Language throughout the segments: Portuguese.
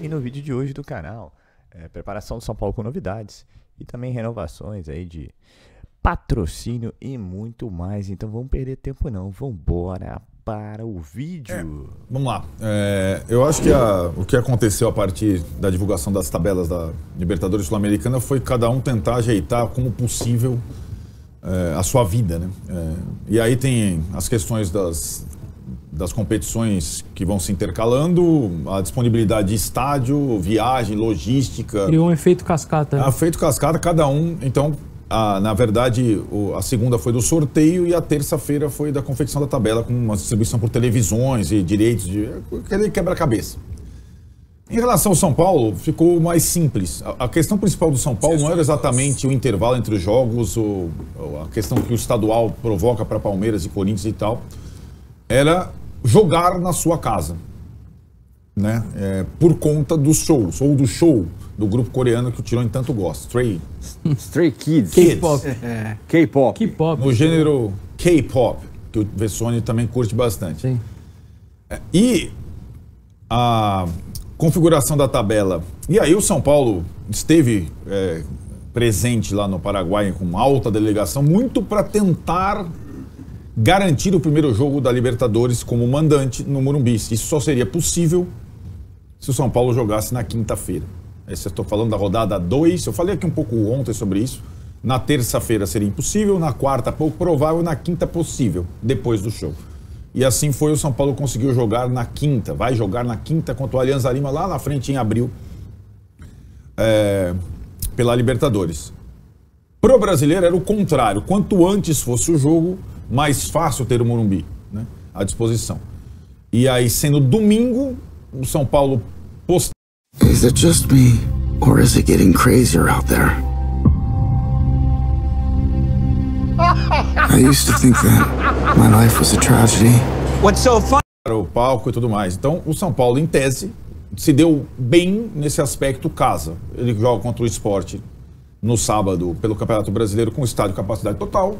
E no vídeo de hoje do canal, preparação do São Paulo com novidades e também renovações aí de patrocínio e muito mais. Então vamos perder tempo não, vamos embora para o vídeo. Vamos lá. Eu acho que o que aconteceu a partir da divulgação das tabelas da Libertadores Sul-Americana foi cada um tentar ajeitar como possível a sua vida, né? E aí tem as questões das competições que vão se intercalando, a disponibilidade de estádio, viagem, logística. Criou um efeito cascata. Efeito cascata, cada um. Então, na verdade, a segunda foi do sorteio e a terça-feira foi da confecção da tabela, com uma distribuição por televisões e direitos de aquele quebra-cabeça. Em relação ao São Paulo, ficou mais simples. A questão principal do São Paulo não era exatamente o intervalo entre os jogos, ou a questão que o estadual provoca para Palmeiras e Corinthians e tal. Era jogar na sua casa, né? Por conta dos shows, ou do show do grupo coreano que o Tirone tanto gosta, Stray Kids. K-pop. K-pop. K-pop. No gênero K-pop, que o Vessone também curte bastante. Sim. E a configuração da tabela. E aí o São Paulo esteve presente lá no Paraguai com alta delegação, muito para tentar garantir o primeiro jogo da Libertadores como mandante no Morumbi. Isso só seria possível se o São Paulo jogasse na quinta-feira. Eu estou falando da rodada 2, eu falei aqui um pouco ontem sobre isso. Na terça-feira seria impossível, na quarta pouco provável, na quinta possível, depois do show. E assim foi, o São Paulo conseguiu jogar na quinta, vai jogar na quinta contra o Alianza Lima lá na frente em abril, pela Libertadores. Pro brasileiro era o contrário, quanto antes fosse o jogo, mais fácil ter o Morumbi, né, à disposição. E aí, sendo domingo, o São Paulo postou. Is it just me, or is it getting crazier out there? I used to think that my life was a tragedy. What's so fun? O palco e tudo mais. Então, o São Paulo, em tese, se deu bem nesse aspecto casa. Ele joga contra o Sport no sábado pelo Campeonato Brasileiro com estádio capacidade total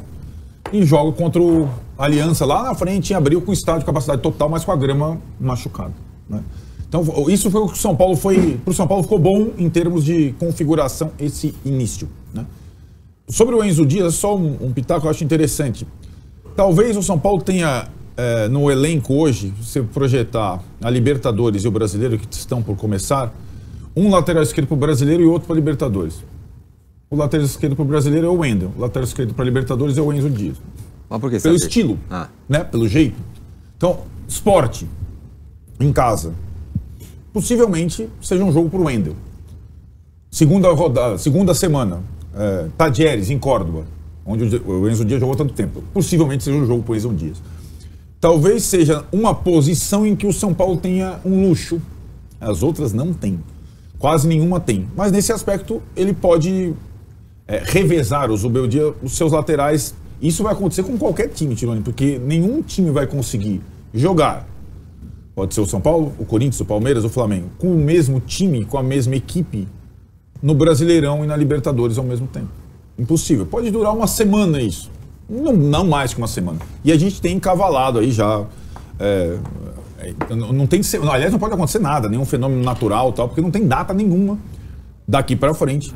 e joga contra o Aliança lá na frente em abril com estádio capacidade total, mas com a grama machucada, né? Então, isso foi o que o São Paulo foi. Para o São Paulo ficou bom em termos de configuração esse início, né? Sobre o Enzo Dias, só um pitaco que eu acho interessante. Talvez o São Paulo tenha no elenco hoje, se projetar a Libertadores e o Brasileiro, que estão por começar, um lateral esquerdo para o Brasileiro e outro para a Libertadores. O lateral esquerdo para o Brasileiro é o Wendel, o lateral esquerdo para a Libertadores é o Enzo Dias. Mas por que Pelo sabe? estilo, né? Pelo jeito. Então, Sport em casa. Possivelmente seja um jogo para o Wendel. Segunda semana, Tadieres em Córdoba, onde o Enzo Dias jogou tanto tempo. Possivelmente seja um jogo para o Enzo Dias. Talvez seja uma posição em que o São Paulo tenha um luxo. As outras não tem. Quase nenhuma tem. Mas nesse aspecto ele pode revezar os seus laterais. Isso vai acontecer com qualquer time, Tirone, porque nenhum time vai conseguir jogar. Pode ser o São Paulo, o Corinthians, o Palmeiras, o Flamengo, com o mesmo time, com a mesma equipe, no Brasileirão e na Libertadores ao mesmo tempo. Impossível. Pode durar uma semana isso. Não mais que uma semana. E a gente tem encavalado aí já. Não tem, aliás, não pode acontecer nada, nenhum fenômeno natural, tal, porque não tem data nenhuma daqui para frente,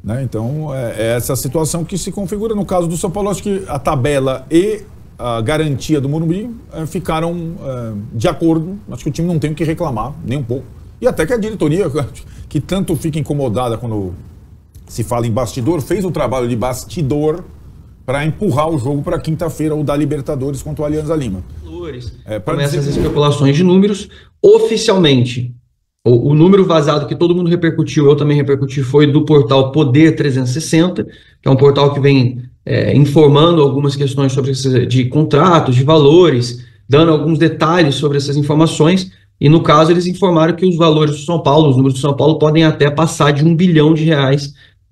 né? Então, é essa situação que se configura. No caso do São Paulo, acho que a tabela e a garantia do Morumbi ficaram de acordo. Acho que o time não tem o que reclamar, nem um pouco. E até que a diretoria, que tanto fica incomodada quando se fala em bastidor, fez o trabalho de bastidor para empurrar o jogo para quinta-feira, o da Libertadores contra o Alianza Lima. Começam as especulações de números. Oficialmente, o número vazado que todo mundo repercutiu, eu também repercuti, foi do portal Poder 360, que é um portal que vem informando algumas questões de contratos, de valores, dando alguns detalhes sobre essas informações. E no caso, eles informaram que os valores do São Paulo, os números do São Paulo, podem até passar de R$1 bilhão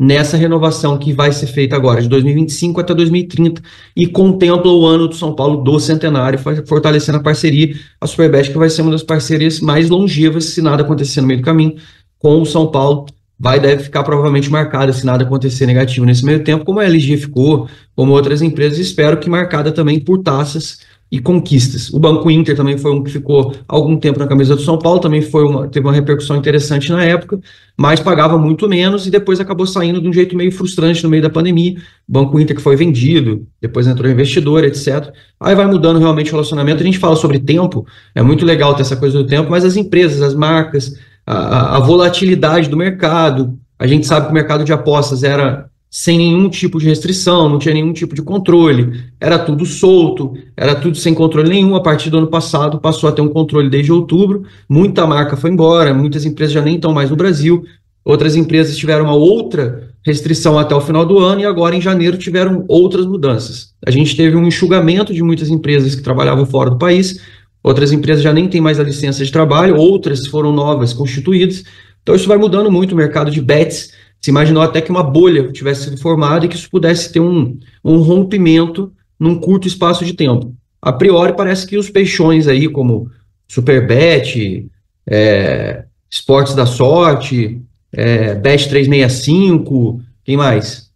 nessa renovação que vai ser feita agora, de 2025 até 2030, e contempla o ano do São Paulo do centenário, fortalecendo a parceria. A Superbet, que vai ser uma das parcerias mais longevas, se nada acontecer no meio do caminho, com o São Paulo. Deve ficar provavelmente marcada, se nada acontecer negativo nesse meio tempo, como a LG ficou, como outras empresas. Espero que marcada também por taças e conquistas. O Banco Inter também foi um que ficou algum tempo na camisa do São Paulo, também teve uma repercussão interessante na época, mas pagava muito menos e depois acabou saindo de um jeito meio frustrante no meio da pandemia. O Banco Inter que foi vendido, depois entrou investidor, etc. Aí vai mudando realmente o relacionamento. A gente fala sobre tempo, é muito legal ter essa coisa do tempo, mas as empresas, as marcas, a volatilidade do mercado, a gente sabe que o mercado de apostas era sem nenhum tipo de restrição, não tinha nenhum tipo de controle, era tudo solto, era tudo sem controle nenhum. A partir do ano passado passou a ter um controle desde outubro, muita marca foi embora, muitas empresas já nem estão mais no Brasil, outras empresas tiveram uma outra restrição até o final do ano e agora em janeiro tiveram outras mudanças. A gente teve um enxugamento de muitas empresas que trabalhavam fora do país, outras empresas já nem têm mais a licença de trabalho, outras foram novas, constituídas, então isso vai mudando muito o mercado de bets. Se imaginou até que uma bolha tivesse sido formada e que isso pudesse ter um rompimento num curto espaço de tempo. A priori, parece que os peixões aí, como Superbet, Esportes da Sorte, Bet365, quem mais?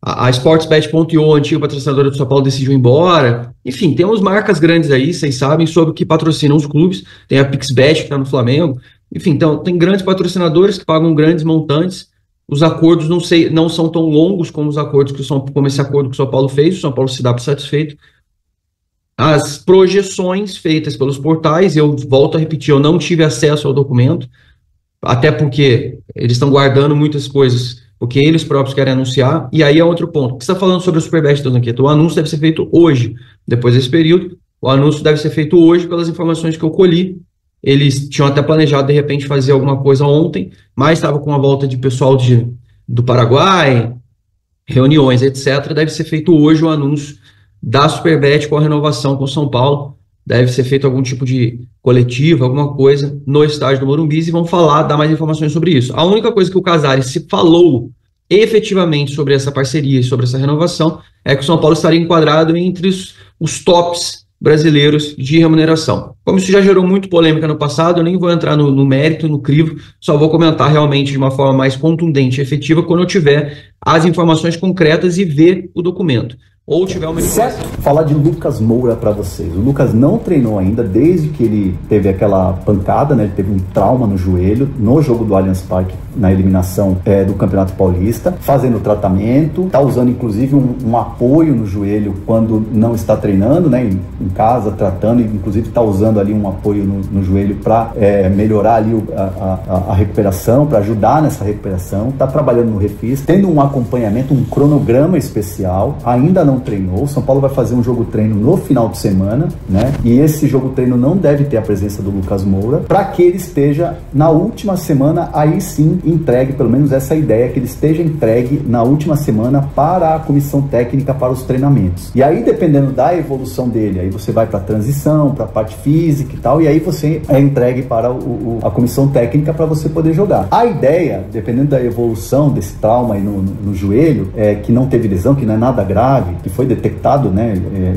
A Sportsbet.io, antiga patrocinadora do São Paulo, decidiu ir embora. Enfim, temos marcas grandes aí, vocês sabem, sobre o que patrocinam os clubes. Tem a PixBet, que está no Flamengo. Enfim, então, tem grandes patrocinadores que pagam grandes montantes. Os acordos não são tão longos como os acordos como esse acordo que o São Paulo fez. O São Paulo se dá por satisfeito. As projeções feitas pelos portais, eu volto a repetir, eu não tive acesso ao documento, até porque eles estão guardando muitas coisas, porque eles próprios querem anunciar. E aí é outro ponto. O que você está falando sobre o Superbet, Donanqueta? O anúncio deve ser feito hoje, depois desse período. O anúncio deve ser feito hoje pelas informações que eu colhi. Eles tinham até planejado, de repente, fazer alguma coisa ontem, mas estava com a volta de pessoal do Paraguai, reuniões, etc. Deve ser feito hoje o anúncio da Superbet com a renovação com o São Paulo. Deve ser feito algum tipo de coletiva, alguma coisa no estádio do Morumbi e vão dar mais informações sobre isso. A única coisa que o Casares se falou efetivamente sobre essa parceria e sobre essa renovação é que o São Paulo estaria enquadrado entre os tops brasileiros de remuneração. Como isso já gerou muito polêmica no passado, eu nem vou entrar no mérito, no crivo, só vou comentar realmente de uma forma mais contundente e efetiva quando eu tiver as informações concretas e ver o documento. Ou tiver uma... Certo, falar de Lucas Moura para vocês. O Lucas não treinou ainda desde que ele teve aquela pancada, né? Ele teve um trauma no joelho no jogo do Allianz Parque, na eliminação do Campeonato Paulista, fazendo tratamento, tá usando inclusive um apoio no joelho quando não está treinando, né? Em casa, tratando, inclusive tá usando ali um apoio no joelho para melhorar ali a recuperação, para ajudar nessa recuperação, tá trabalhando no refis, tendo um acompanhamento, um cronograma especial, ainda não treinou. O São Paulo vai fazer um jogo treino no final de semana, né? E esse jogo treino não deve ter a presença do Lucas Moura, para que ele esteja na última semana, aí sim entregue, pelo menos essa ideia, que ele esteja entregue na última semana para a comissão técnica, para os treinamentos. E aí, dependendo da evolução dele, aí você vai para a transição, para a parte física e tal, e aí você é entregue para a comissão técnica para você poder jogar. A ideia, dependendo da evolução desse trauma aí no joelho, que não teve lesão, que não é nada grave, que foi detectado, né?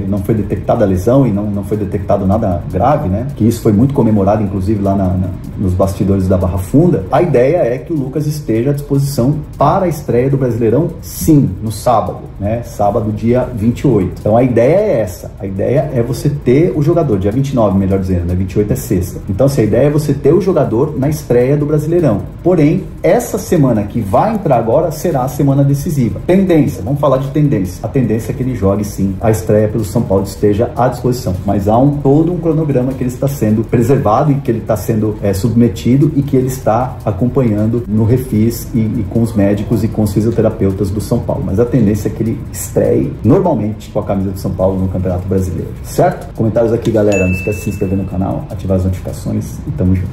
Não foi detectada a lesão e não foi detectado nada grave, né? Que isso foi muito comemorado, inclusive, lá nos bastidores da Barra Funda. A ideia é que o Lucas esteja à disposição para a estreia do Brasileirão, sim, no sábado, né? Sábado, dia 28. Então a ideia é essa. A ideia é você ter o jogador, dia 29, melhor dizendo, né? 28 é sexta. Então, se a ideia é você ter o jogador na estreia do Brasileirão. Porém, essa semana que vai entrar agora será a semana decisiva. Tendência, vamos falar de tendência. A tendência é que ele jogue, sim, a estreia pelo São Paulo, esteja à disposição. Mas há todo um cronograma que ele está sendo preservado e que ele está sendo submetido e que ele está acompanhando no refis e com os médicos e com os fisioterapeutas do São Paulo. Mas a tendência é que ele estreie normalmente com a camisa do São Paulo no Campeonato Brasileiro. Certo? Comentários aqui, galera. Não esquece de se inscrever no canal, ativar as notificações e tamo junto.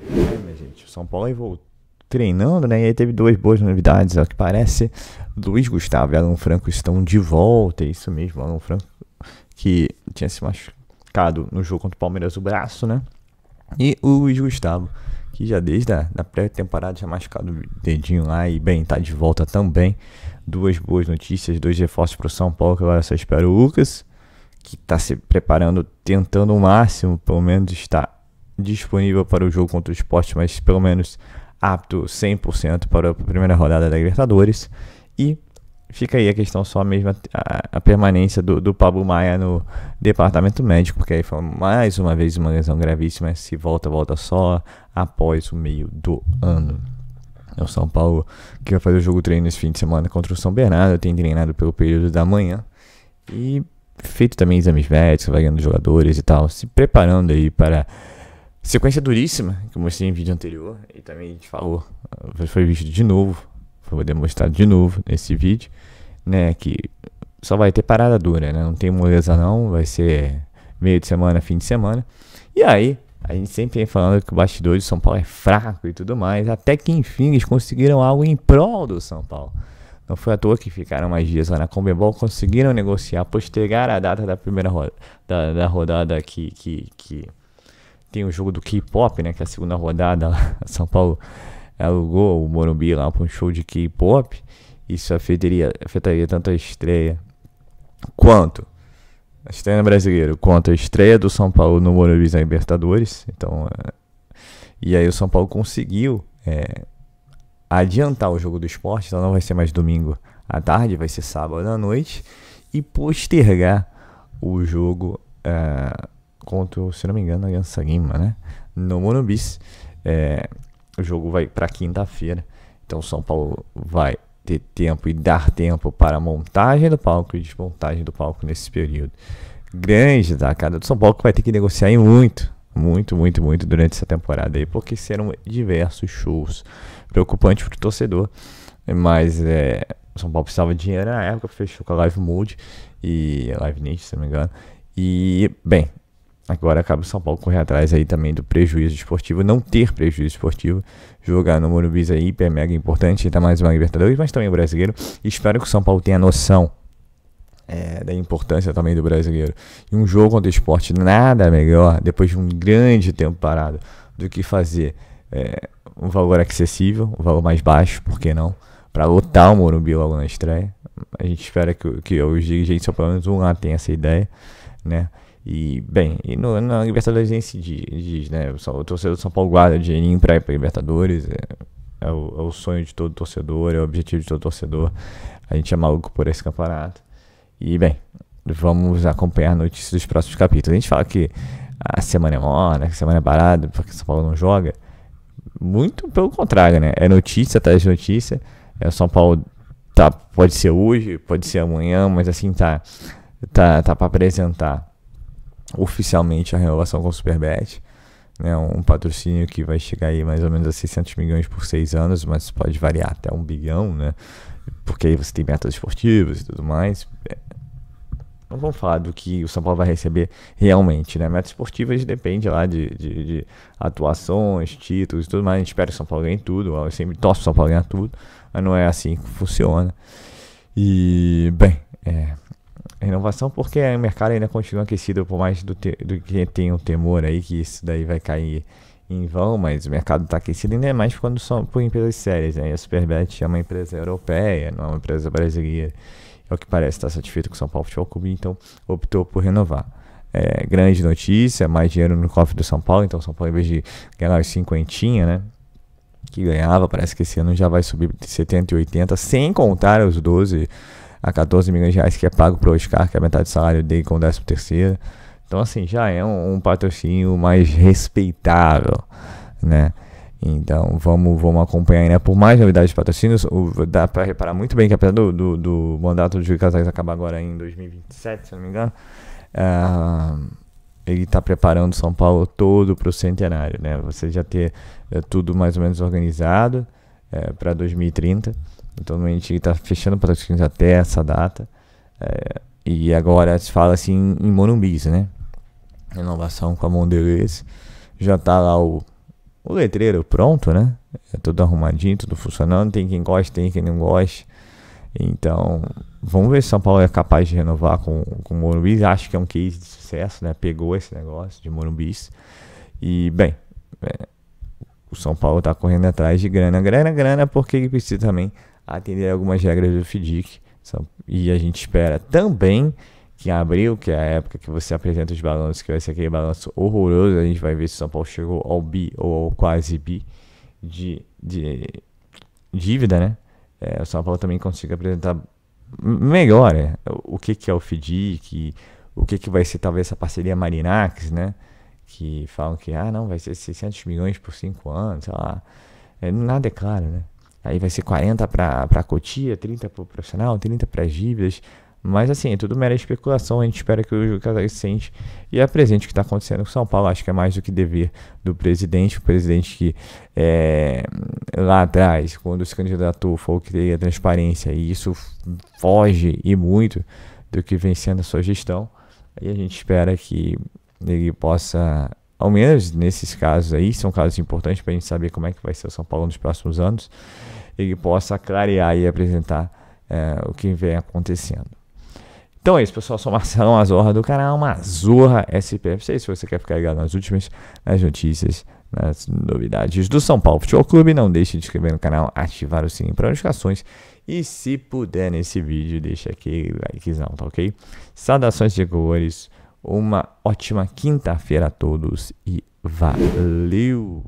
Minha gente, o São Paulo aí voltou treinando, né? E aí teve duas boas novidades, ao que parece. Luiz Gustavo e Alan Franco estão de volta, é isso mesmo. Alan Franco, que tinha se machucado no jogo contra o Palmeiras, o braço, né? E o Luiz Gustavo, que já desde a pré-temporada já machucado o dedinho lá e bem, tá de volta também. Duas boas notícias, dois reforços para o São Paulo, que agora só espera o Lucas, que está se preparando, tentando o máximo, pelo menos estar disponível para o jogo contra o Sport, mas pelo menos apto 100% para a primeira rodada da Libertadores. E fica aí a questão só mesmo a permanência do Pablo Maia no departamento médico, porque aí foi mais uma vez uma lesão gravíssima. Se volta só após o meio do ano. É o São Paulo que vai fazer o jogo treino esse fim de semana contra o São Bernardo. Tem treinado pelo período da manhã e feito também exames médicos, avaliando jogadores e tal, se preparando aí para sequência duríssima, que eu mostrei em vídeo anterior e também a gente falou, foi visto de novo, foi demonstrado de novo nesse vídeo, né, que só vai ter parada dura, né, não tem moleza não, vai ser meio de semana, fim de semana, e aí a gente sempre vem falando que o bastidor de São Paulo é fraco e tudo mais, até que enfim eles conseguiram algo em prol do São Paulo. Não foi à toa que ficaram mais dias lá na Conmebol, conseguiram negociar, postergar a data da primeira da rodada que tem o jogo do K-pop, né, que é a segunda rodada lá. São Paulo alugou o Morumbi lá para um show de K-pop. Isso afetaria tanto a estreia quanto a estreia no Brasileiro, quanto a estreia do São Paulo no Morumbi na Libertadores. Então, e aí o São Paulo conseguiu adiantar o jogo do Sport, então não vai ser mais domingo à tarde, vai ser sábado à noite, e postergar o jogo contra, se não me engano, a Aliança Lima, né, no Morumbi. O jogo vai para quinta-feira, então o São Paulo vai ter tempo e dar tempo para a montagem do palco e desmontagem do palco nesse período. Grande tacada do São Paulo, que vai ter que negociar muito durante essa temporada aí, porque serão diversos shows. Preocupante para o torcedor, mas o São Paulo precisava de dinheiro na época, fechou com a Live Mode e a Live Nation, se não me engano. E, bem, agora cabe o São Paulo correr atrás aí também do prejuízo esportivo, não ter prejuízo esportivo, jogar no Morumbi aí, hiper mega importante, ainda mais uma Libertadores, mas também o Brasileiro. E espero que o São Paulo tenha noção da importância também do Brasileiro. E um jogo contra o Sport, nada melhor, depois de um grande tempo parado, do que fazer um valor acessível, um valor mais baixo, por que não? Para lotar o Morumbi logo na estreia. A gente espera que os dirigentes, ou pelo menos um lá, tenha essa ideia, né? E, bem, na Libertadores nem se diz, né? O torcedor do São Paulo guarda dinheirinho para ir para Libertadores. É o sonho de todo torcedor, é o objetivo de todo torcedor. A gente é maluco por esse campeonato. E, bem, vamos acompanhar a notícia dos próximos capítulos. A gente fala que a semana é morna, que a semana é parada, porque o São Paulo não joga. Muito pelo contrário, né? É notícia atrás de notícia. O São Paulo pode ser hoje, pode ser amanhã, mas assim tá para apresentar oficialmente a renovação com o Superbet, né? Um patrocínio que vai chegar aí mais ou menos a 600 milhões por 6 anos, mas pode variar até 1 bilhão, né? Porque aí você tem metas esportivas e tudo mais. Não vamos falar do que o São Paulo vai receber realmente, né? Metas esportivas depende lá de atuações, títulos e tudo mais. A gente espera que o São Paulo ganhe tudo. Eu sempre torço o São Paulo ganhar tudo, mas não é assim que funciona. E, bem, renovação, porque o mercado ainda continua aquecido, por mais do que tem um temor aí que isso daí vai cair em vão, mas o mercado está aquecido ainda mais quando são por empresas sérias, né? E a Superbet é uma empresa europeia, não é uma empresa brasileira. É o que parece, está satisfeito com o São Paulo Futebol Clube, então optou por renovar. Grande notícia, mais dinheiro no cofre do São Paulo, então o São Paulo, em vez de ganhar os 50, né, que ganhava, parece que esse ano já vai subir de 70 e 80, sem contar os 12 a 14 milhões de reais que é pago para o Oscar, que é a metade do salário dele com o 13º. Então, assim, já é um patrocínio mais respeitável, né? Então, vamos acompanhar ainda por mais novidades de patrocínios. Dá para reparar muito bem que apesar do mandato do Júlio Casares acabar agora em 2027, se não me engano, ele está preparando São Paulo todo para o centenário, né? Você já ter tudo mais ou menos organizado para 2030. Então, a gente está fechando patrocínios até essa data. E agora se fala assim em Morumbi, né? Renovação com a Mondelez. Já está lá o letreiro pronto, né? É tudo arrumadinho, tudo funcionando. Tem quem gosta, tem quem não gosta. Então, vamos ver se São Paulo é capaz de renovar com o Morumbi. Acho que é um case de sucesso, né? Pegou esse negócio de Morumbi. E, bem, o São Paulo está correndo atrás de grana, porque ele precisa também atender algumas regras do FIDIC. E a gente espera também que em abril, que é a época que você apresenta os balanços, que vai ser aquele balanço horroroso, a gente vai ver se o São Paulo chegou ao bi ou ao quase bi de dívida, né? O São Paulo também consiga apresentar melhor o que é o FDIC, o que vai ser talvez essa parceria Marinax, né? Que falam que, não, vai ser 600 milhões por 5 anos, sei lá. Nada é claro, né? Aí vai ser 40 para a Cotia, 30 para o profissional, 30 para as dívidas. Mas assim, é tudo mera especulação. A gente espera que o Júlio Casares sente e apresente o que está acontecendo com São Paulo. Acho que é mais do que dever do presidente. O presidente que lá atrás, quando se candidatou, falou que teria transparência, e isso foge e muito do que vem sendo a sua gestão. E a gente espera que ele possa, ao menos nesses casos aí, são casos importantes para a gente saber como é que vai ser o São Paulo nos próximos anos, ele possa clarear e apresentar o que vem acontecendo. Então é isso, pessoal. Sou Marcelo Mazorra do canal Mazorra SPFC. Se você quer ficar ligado nas notícias, nas novidades do São Paulo Futebol Clube, não deixe de se inscrever no canal, ativar o sininho para notificações e, se puder, nesse vídeo, deixa aquele likezão, tá ok? Saudações de cores, uma ótima quinta-feira a todos e valeu!